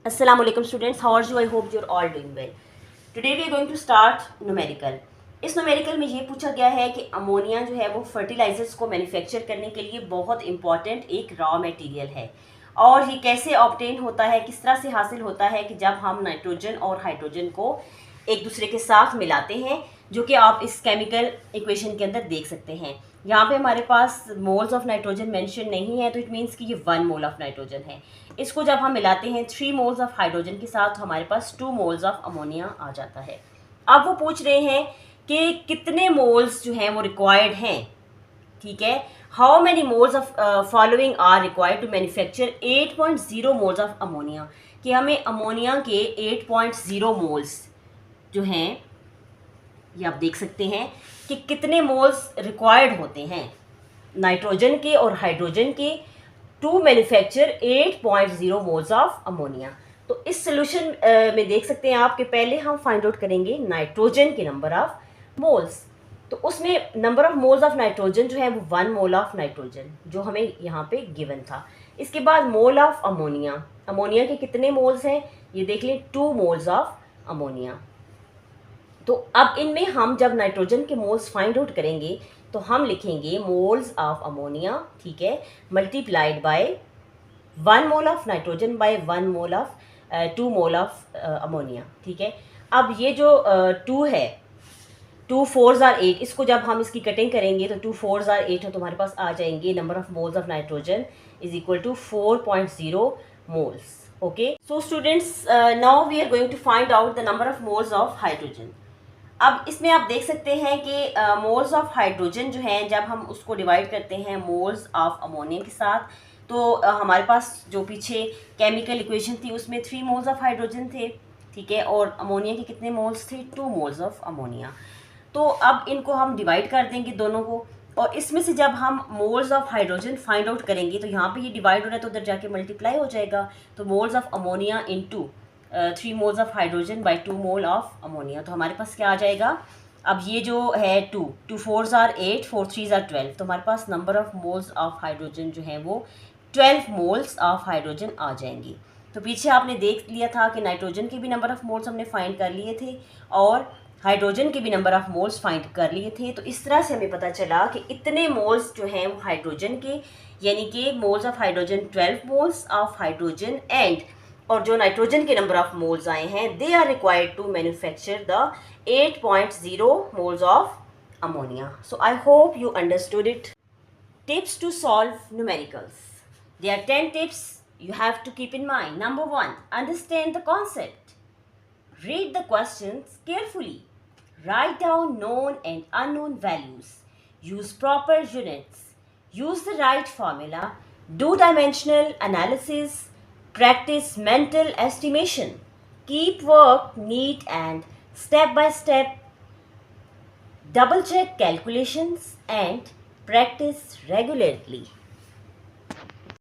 Assalamu alaikum students, how are you? I hope you're all doing well. Today we are going to start numerical. इस numerical में ये पूछा गया है कि अमोनिया जो है वो फर्टिलाइजर्स को मैन्युफैक्चर करने के लिए बहुत इंपॉर्टेंट एक रॉ मटेरियल है और ये कैसे ऑब्टेन होता है, किस तरह से हासिल होता है कि जब हम नाइट्रोजन और हाइड्रोजन को एक दूसरे के साथ मिलाते हैं, जो कि आप इस केमिकल इक्वेशन के अंदर देख सकते हैं। यहाँ पे हमारे पास मोल्स ऑफ नाइट्रोजन मेंशन नहीं है, तो इट मीन्स कि ये 1 मोल ऑफ नाइट्रोजन है। इसको जब हम मिलाते हैं 3 मोल्स ऑफ हाइड्रोजन के साथ, तो हमारे पास 2 मोल्स ऑफ अमोनिया आ जाता है। अब वो पूछ रहे हैं कि कितने मोल्स जो हैं वो रिक्वायर्ड हैं, ठीक है। How many moles of following are required to manufacture 8.0 moles of ammonia, कि हमें अमोनिया के 8.0 मोल्स जो हैं, ये आप देख सकते हैं कि कितने मोल्स रिक्वायर्ड होते हैं नाइट्रोजन के और हाइड्रोजन के to manufacture 8.0 moles of ammonia. तो इस सोल्यूशन में देख सकते हैं आप कि पहले हम फाइंड आउट करेंगे नाइट्रोजन के नंबर ऑफ मोल्स। तो उसमें number of moles of nitrogen जो है वो 1 मोल ऑफ नाइट्रोजन जो हमें यहाँ पे गिवन था। इसके बाद मोल ऑफ अमोनिया, अमोनिया के कितने मोल्स हैं ये देख लें, 2 मोल्स ऑफ अमोनिया। तो अब इनमें हम जब नाइट्रोजन के मोल्स फाइंड आउट करेंगे तो हम लिखेंगे मोल्स ऑफ अमोनिया, ठीक है, multiplied by 1 mole of nitrogen by 1 mole of 2 mole of ammonia, ठीक है। अब ये जो 2 है, 2 4s आर 8, इसको जब हम इसकी कटिंग करेंगे तो 2 4s आर 8 है, तो हमारे पास आ जाएंगे number of moles of nitrogen is equal to 4.0 moles. Okay, so students, now we are going to find out the number of moles of hydrogen. अब इसमें आप देख सकते हैं कि मोल्स ऑफ हाइड्रोजन जो हैं, जब हम उसको डिवाइड करते हैं मोल्स ऑफ अमोनिया के साथ, तो हमारे पास जो पीछे केमिकल इक्वेशन थी उसमें 3 मोल्स ऑफ हाइड्रोजन थे, ठीक है, और अमोनिया के कितने मोल्स थे, 2 मोल्स ऑफ अमोनिया। तो अब इनको हम डिवाइड कर देंगे दोनों को, और इसमें से जब हम moles of hydrogen find out करेंगे तो यहाँ पे ये डिवाइड हो रहा है तो उधर जाके मल्टीप्लाई हो जाएगा। तो moles of ammonia into 3 moles of hydrogen by 2 mole of ammonia, तो हमारे पास क्या आ जाएगा। अब ये जो है 2 4s आर 8, 4 3s आर 12, तो हमारे पास number of moles of hydrogen जो है वो 12 मोल्स ऑफ हाइड्रोजन आ जाएंगी। तो पीछे आपने देख लिया था कि नाइट्रोजन के भी नंबर ऑफ मोल्स हमने फाइंड कर लिए थे और हाइड्रोजन के भी नंबर ऑफ मोल्स फाइंड कर लिए थे। तो इस तरह से हमें पता चला कि इतने मोल्स जो हैं वो हाइड्रोजन के, यानी कि moles of hydrogen 12 moles of hydrogen, and और जो नाइट्रोजन के नंबर ऑफ मोल्स आए हैं they are required to manufacture the 8.0 moles of ammonia. So I hope you understood it. Tips to solve numericals. There are 10 tips you have to keep in mind. Number 1, understand the concept. Read the questions carefully. Write down known and unknown values. Use proper units. Use the right formula. Do dimensional analysis. Practice mental estimation. Keep work neat and step by step. Double check calculations and practice regularly.